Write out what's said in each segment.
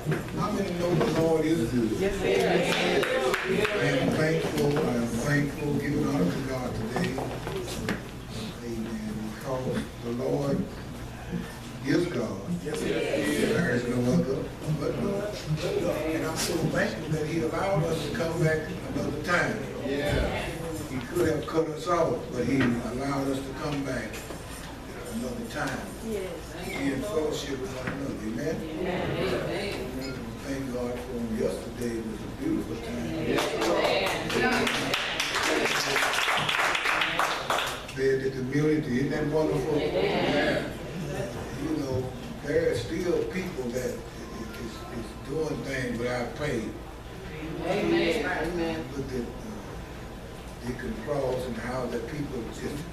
How many know the Lord is good? Yes, sir. I am thankful, giving honor to God today. Amen. Because the Lord is God. Yes, sir. There is no other but God. And I'm so thankful that He allowed us to come back another time. Yeah. He could have cut us off, but He allowed us to come back another time. Yes. Be in fellowship with one another. Amen. Amen. Thank God for yesterday. It was a beautiful time. Fed the community. Isn't that wonderful? You know, there are still people that is doing things without pay. Amen. Looked at Deacon Cross and how that people just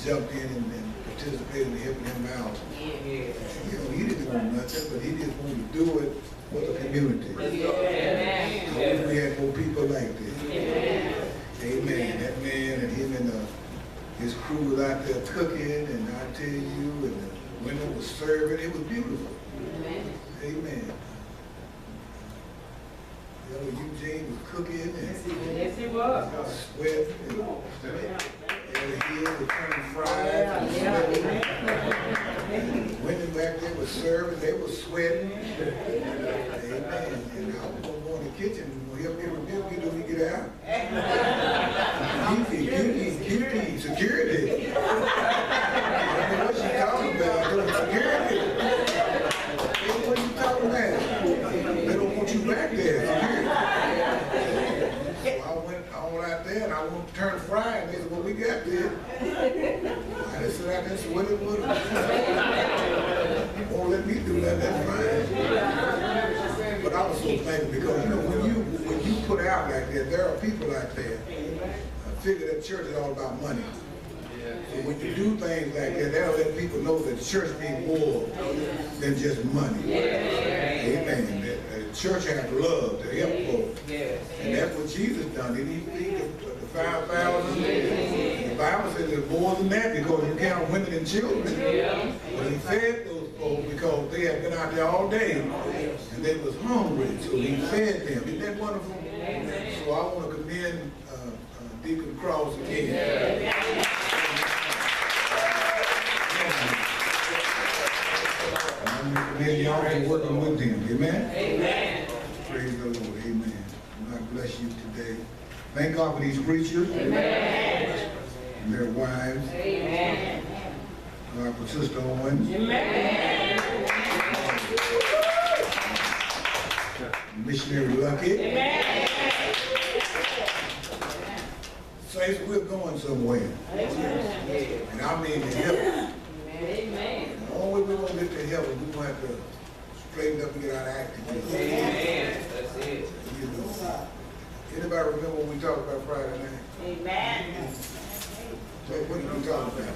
jumped in and participated in helping him out. You know, he didn't want nothing, but he just wanted to do it for the community. I wish we had more people like this. Amen. That man and him and his crew was out there cooking, and I tell you, and the women was serving. It was beautiful. Amen. You know, Eugene was cooking and Yes, he was. sweat. And he was turning fries. Women back there was serving. They were sweating. Amen. And I was going to go in the kitchen. He'll be rebuke you till we get out. Keep security. I don't know what she talking about. Doing security. Hey, what are you talking about? They don't want you back there. Security. So I went on out there and I wanted to turn fry, and they said, well, we got this. I just sat out there and said, what it would won't let me do that, that's fine. But I was so thankful because, you know, when you put out like that, there are people out there figure that church is all about money. So when you do things like that, that'll let people know that the church needs more than just money. Amen. The church has love to help folks. And that's what Jesus done. Didn't he feed the 5,000? The Bible says there's more than that because you count women and children. But he fed those folks because they had been out there all day and they was hungry. So he fed them. Isn't that wonderful? So I want to commend Deacon Cross again. Commend y'all for working with them. Amen? Praise the Lord. Amen. God bless you today. Thank God for these preachers. And their wives. God for Sister Owens. Missionary Lucky. Saints, we're going somewhere. And I mean to heaven. The only way we're going to get to heaven, we're going to have to straighten up and get our act together. That's it. You know. Anybody remember when we talked about Friday night? So what did we talk about?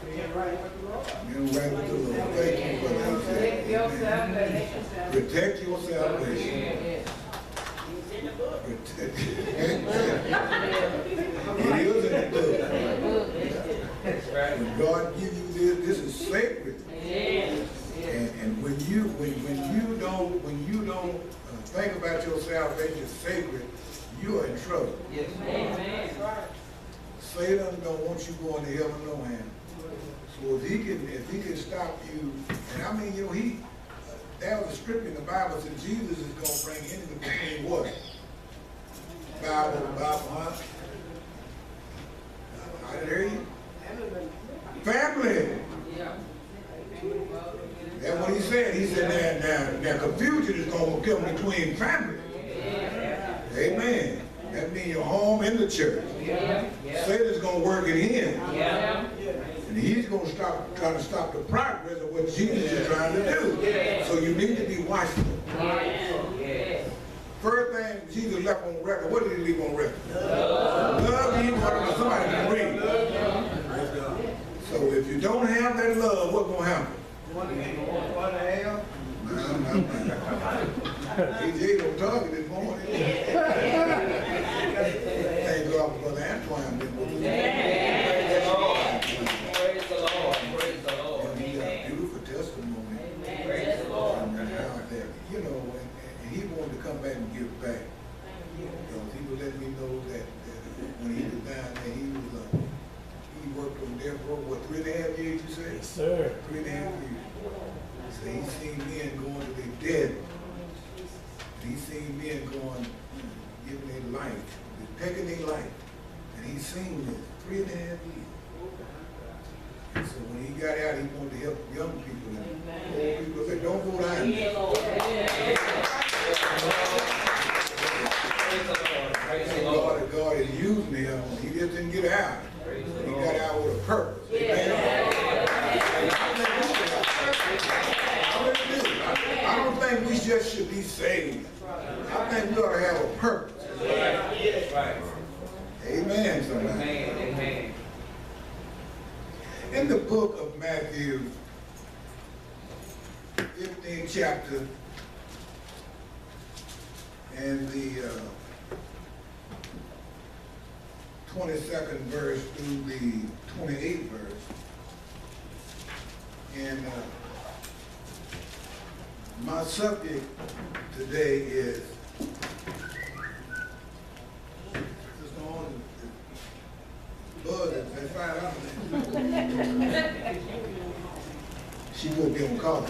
Getting right with the Lord. Thank you for that. Protect your salvation. It is in the book. When God gives you this is sacred. And when you don't think about your salvation sacred, you are in trouble. Satan don't want you going to heaven no hand. So if he can stop you, and I mean, you know, there was a scripture in the Bible that said Jesus is going to bring enemy between what? Bible, huh? I didn't hear you. Family. That's what he said. He said now confusion is going to come between family. Amen. That means your home and the church. Satan's going to work it in. And he's going to try to stop the progress of what Jesus is trying to do. So you need to be watchful. First thing Jesus left on record, what did he leave on record? Love you. Somebody can read. So if you don't have that love, what's going to happen? AJ don't talk this morning. Thank God for Brother Antoine. Praise the Lord. Praise the Lord. And he got a beautiful testimony. Praise the Lord. And how that you know, and he wanted to come back and give back. Because he was letting me know that when he was down there, he worked on there for, what, 3.5 years, you say? Yes, sir. 3.5 years. So he seen men going to their dead. And he seen men going, giving their life, taking their life. And he seen this 3.5 years. And so when he got out, he wanted to help young people. And old people said, don't go down there. God is using him. He just didn't get out. He got out with a purpose. I don't think we just should be saved. I think we ought to have a purpose. Amen. Somebody. Amen. In the book of Matthew, 15th chapter, and the 22nd verse through the 28th verse, and my subject today is Bud, that's $5. She would be on call.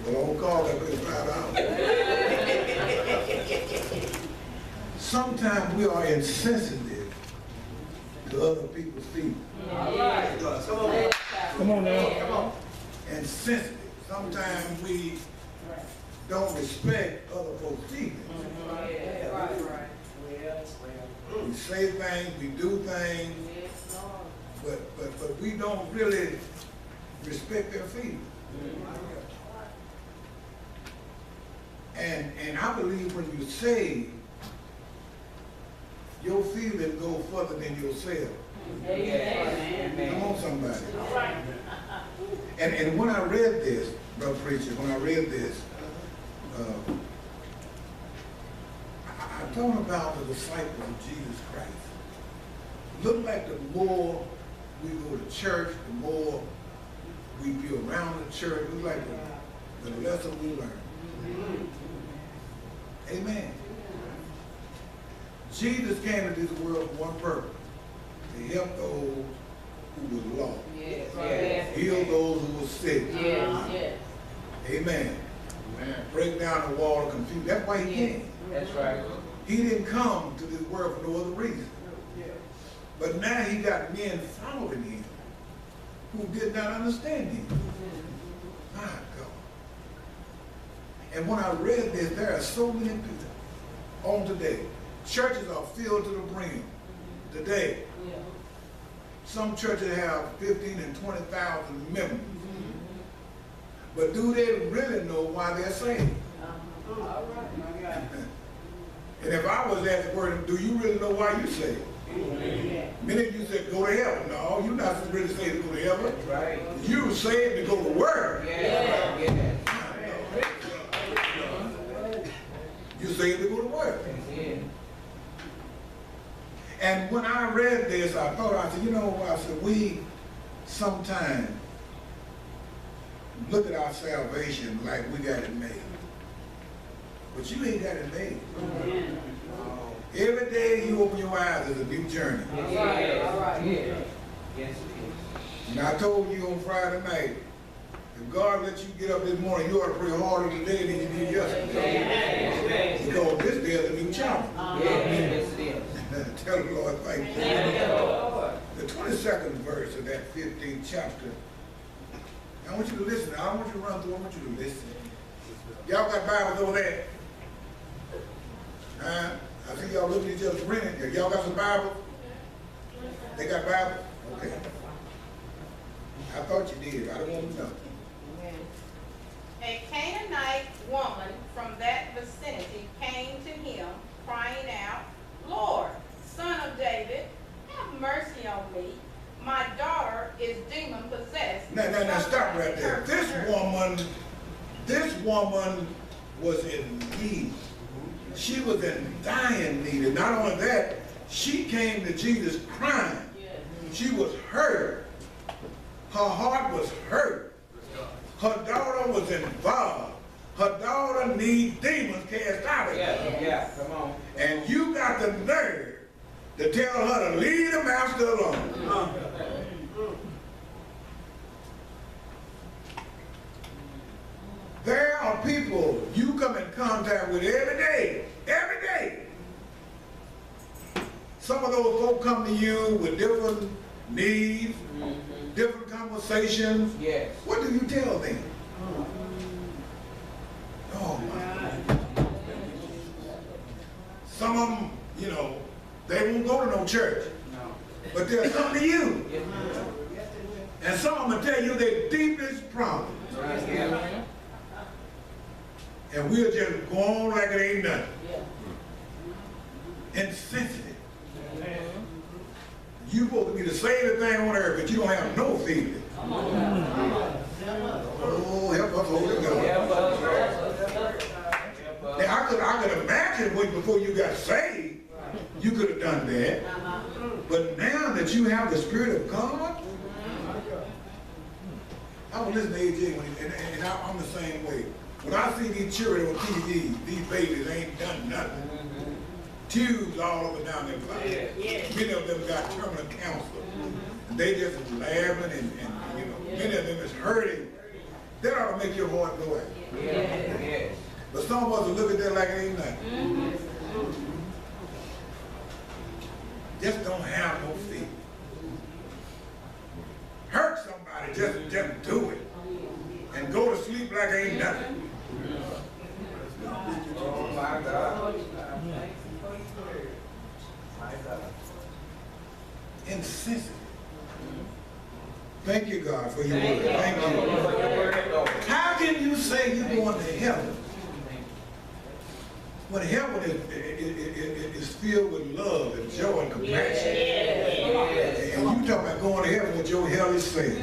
Well, on call, that was $5. Sometimes we are insensitive to other people's feelings. Come on now. Insensitive. Sometimes we don't respect other folks' feelings. We say things, we do things, but we don't really respect their feelings. And I believe when you say, your feelings go further than yourself. Amen. Come on, somebody. And when I read this, brother preacher, when I read this, I thought about the disciples of Jesus Christ. Look like the more we go to church, the more we be around the church, look like the lesser we learn. Amen. Jesus came into this world for one purpose, to help those who were lost. Yes. Heal those who were sick. Yes. Amen. Break down the wall of confusion. That's why he came. That's right. He didn't come to this world for no other reason. But now he got men following him who did not understand him. My God. And when I read this, there are so many people on today. Churches are filled to the brim today. Some churches have 15 and 20,000 members. But do they really know why they're saved? And if I was asked the word, do you really know why you're saved? Many of you said, go to heaven. No, you're not really saved to go to heaven. Right. You're saved to go to work. You're saved to go to work. And when I read this, I thought, I said, you know, I said, we sometimes look at our salvation like we got it made. But you ain't got it made. Every day you open your eyes, there's a new journey. Yes, And I told you on Friday night, if God lets you get up this morning, you ought to pray harder today than you did yesterday. Because this day is a new challenge. Yes, it is. Tell the Lord, thank you. The 22nd verse of that 15th chapter. I want you to listen. I don't want you to run through. I want you to listen. Y'all got Bibles over there? I see y'all looking at each other grinning. Y'all got some Bibles? They got Bibles? Okay. I thought you did. I don't want to know. A Canaanite woman from that vicinity came to him, crying out, Lord, Son of David, have mercy on me. My daughter is demon-possessed. Now, stop right there. This woman was in need. She was in dying need. And not only that, she came to Jesus crying. She was hurt. Her heart was hurt. Her daughter was involved. Her daughter needs demons cast out of her. Yeah, come on. And you got the nerve to tell her to leave the master alone. There are people you come in contact with every day. Every day. Some of those folk come to you with different needs, different conversations. Yes. What do you tell them? Oh my. Some of them, you know, they won't go to no church, No. but they'll come to you. Yes. And some of them will tell you their deepest problem. Yeah. And we'll just go on like it ain't nothing. Insensitive. You supposed to be the safest thing on earth, but you don't have no feeling. Oh, help us, Holy God. Now, I could imagine when before you got saved, you could have done that. But now that you have the Spirit of God, I was listening to AJ, and I'm the same way. When I see these children on TV, these babies ain't done nothing. Tubes all over down their body. Many of them got terminal cancer. And they just laughing and you know, many of them is hurting. That ought to make your heart go out. Yes. But some of us will look at that like it ain't nothing. Just don't have no fear. Hurt somebody, just do it. And go to sleep like it ain't nothing. Oh my God. My God. Insensitive. Thank you, God, for your Thank word. you. Thank you. For your word, Lord. How can you say you're going to heaven when heaven is filled with love and joy and compassion? And you talking about going to heaven with your hellish sin.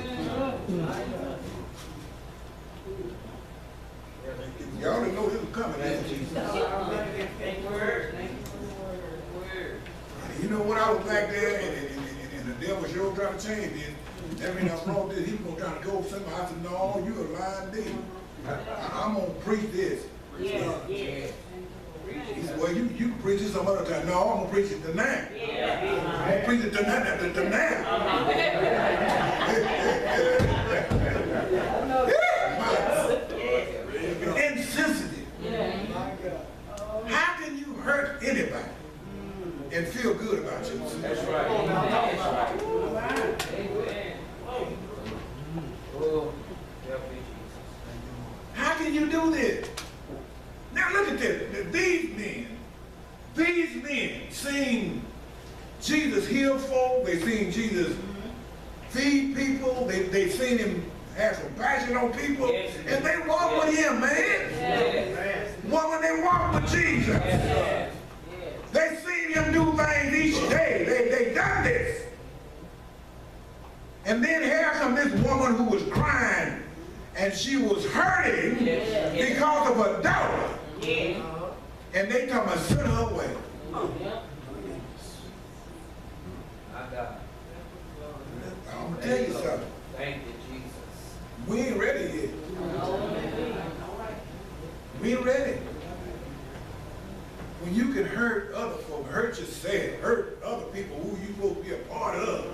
Y'all didn't know this was coming, didn't you? You know when I was back there and the devil sure trying to change me, that mean I brought this, he was going to try to go somewhere. I said, no, you a lying demon. I'm going to preach this. He said, well, you can preach it some other time. No, I'm going to preach it tonight. I'm going to preach it tonight. Insensitive. How can you hurt anybody and feel good about yourself? That's right. Amen. Oh, help me, Jesus. How can you do this? Now look at this. These men seen Jesus heal folk. They seen Jesus feed people. They seen him have compassion on people. Yes. And they walk with him, man. Yes. Well, when they walk with Jesus, Yes. they seen him do things each day. They done this. And then here comes this woman who was crying and she was hurting because of her daughter. And they talking about send her away. My God. I'm going to tell you something. Thank you, Jesus. We ain't ready yet. We ain't ready. When you can hurt other folk, hurt yourself, hurt other people who you supposed to be a part of,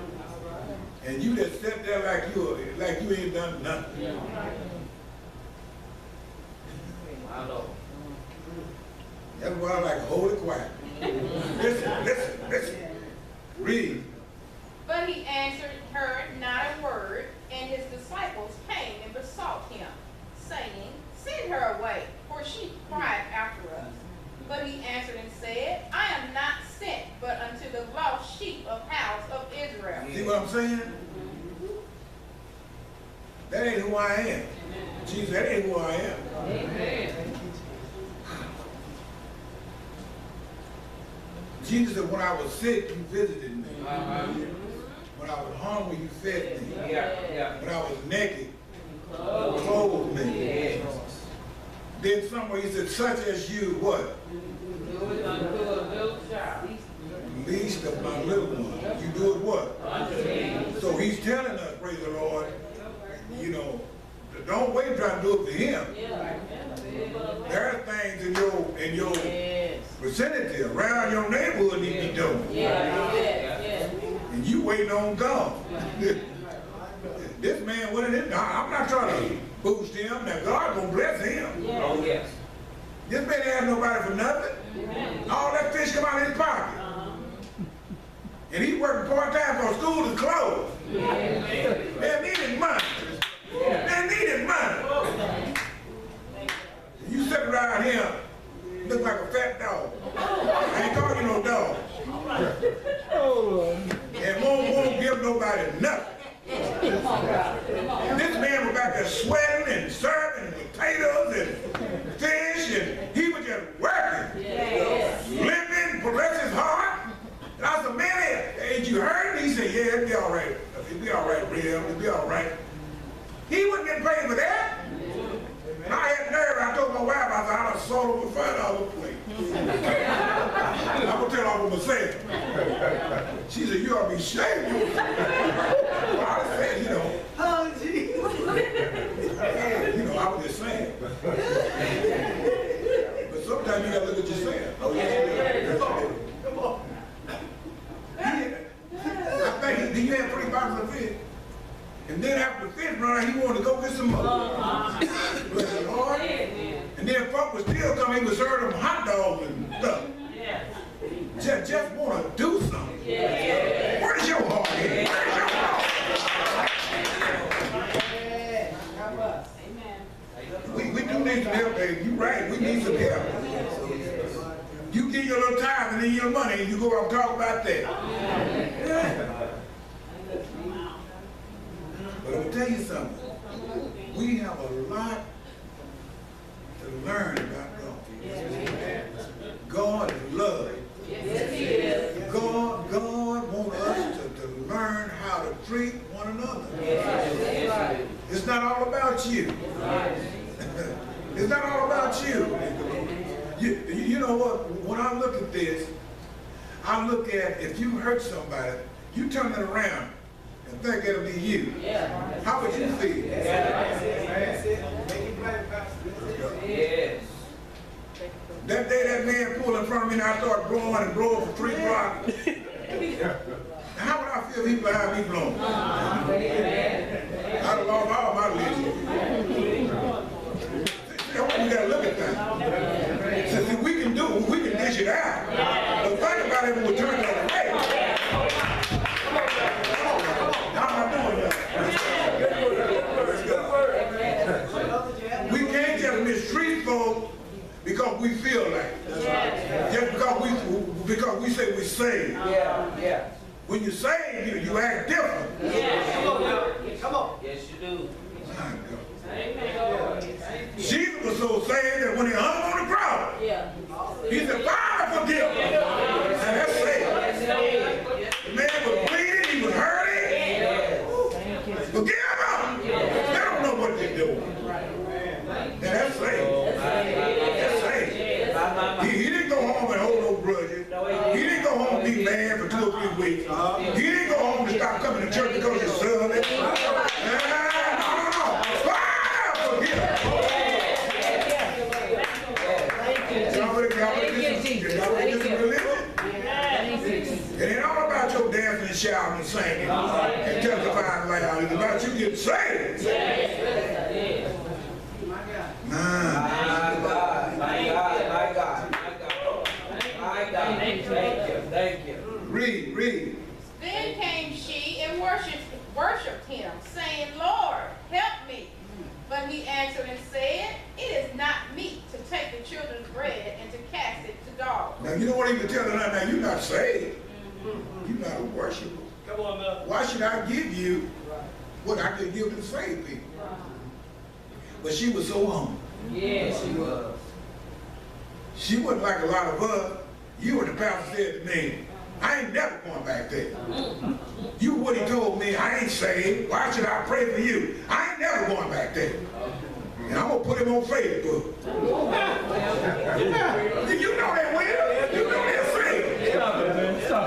and you just sit there like you ain't done nothing. My Lord. That's why I like holy quiet. Listen. Read. But he answered her not a word, and his disciples came and besought him, saying, send her away, for she cried after us. But he answered and said, I am not sent but unto the lost sheep of house of Israel. See what I'm saying? That ain't who I am. Jesus, that ain't who I am. Amen. Jesus said, when I was sick, you visited me. When I was hungry, you fed me. Yeah. When I was naked, you clothed me. Yes. Then somewhere he said, such as you, what? Do it unto a little child. Least of my little ones. You do it what? So he's telling us, praise the Lord, you know, Don't wait trying to do it for him. Yeah. There are things in your Yes. vicinity, around your neighborhood need to be doing. Yeah. And you waiting on God. This man went in. I'm not trying to boost him. Now God gonna bless him. Oh, yes. This man ain't ask nobody for nothing. All that fish come out of his pocket. And he working part-time for school is closed. They needed money. They needed money. You sit around here, look like a fat dog. I ain't calling you no dog. And won't give nobody nothing. This man was back there sweating and serving potatoes and fish, and he was just working. Living, bless his heart. And I said, man, hey, you heard? He said, yeah, it'll be all right. It'll be all right, Real. It'll be all right. He wasn't getting paid for that. And I had nerve. I told my wife, I said, I sold him for $5 plate. I'm going to tell her what I'm saying. She said, you ought to be ashamed. Well, I said, you know, I was just saying. But sometimes you got to look at your saying. Oh, yes, come on. I think he had 3 boxes of fish. And then after the fish run, he wanted to go get some more. Bless the Lord. And then folk was still coming, he was serving them hot dogs and stuff. Just want to do something. Where's your heart at? Where's your heart? We do need some help, baby. You're right, we need some help. You give your little time and then your money and you go out and talk about that. But I'm going to tell you something. We have a lot to learn about God. God is love. God wants us to learn how to treat one another. It's not all about you. It's not all about you. You know what? When I look at this, I look at if you hurt somebody, you turn it around and think it'll be you. How would you feel? Yes. That day that man pulled in front of me and I started blowing and blowing for 3 blocks. How would I feel if he behind me blowing? I'd have lost all my religion. You gotta look at that. So see, we can dish it out. But think about it when we turn the other way. How am I doing that? We can't just mistreat folks because we feel like it. Just because we say we're saved. When you save, you act different. Come on. Yes, you do. Jesus was so saved that when he hung on the cross, he said, Father, forgive me. And that's saved. The man was bleeding, he was hurting. Forgive them. They don't know what they're doing. And that's saved. That's saved. He didn't go home and hold no grudges. He didn't go home and be mad for 2 or 3 weeks. He didn't go home and stop coming to church because his son. No. It ain't all about your dancing and shouting and singing and testifying loud. It's about you getting saved. My God. Thank you. Read. Then came she and worshipped him, saying, Lord, help me. But he answered and said, it is not meet to take the children's bread and to cast it to dogs. Now, you know what he was telling her? Now, you're not saved. You're not a worshiper. Come on, now. Why should I give you what I could give to saved people? But she was so humble. Yes, she was. She wasn't like a lot of us. You and the pastor said to me, I ain't never going back there. You what he told me, I ain't saved. Why should I pray for you? I ain't never going back there. And I'm going to put him on Facebook. You know that, Will. You know that saved.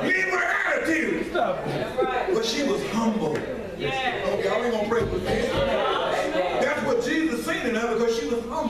Leave with attitude. But she was humble. Okay, I ain't going to pray for me. That's what because she was humble.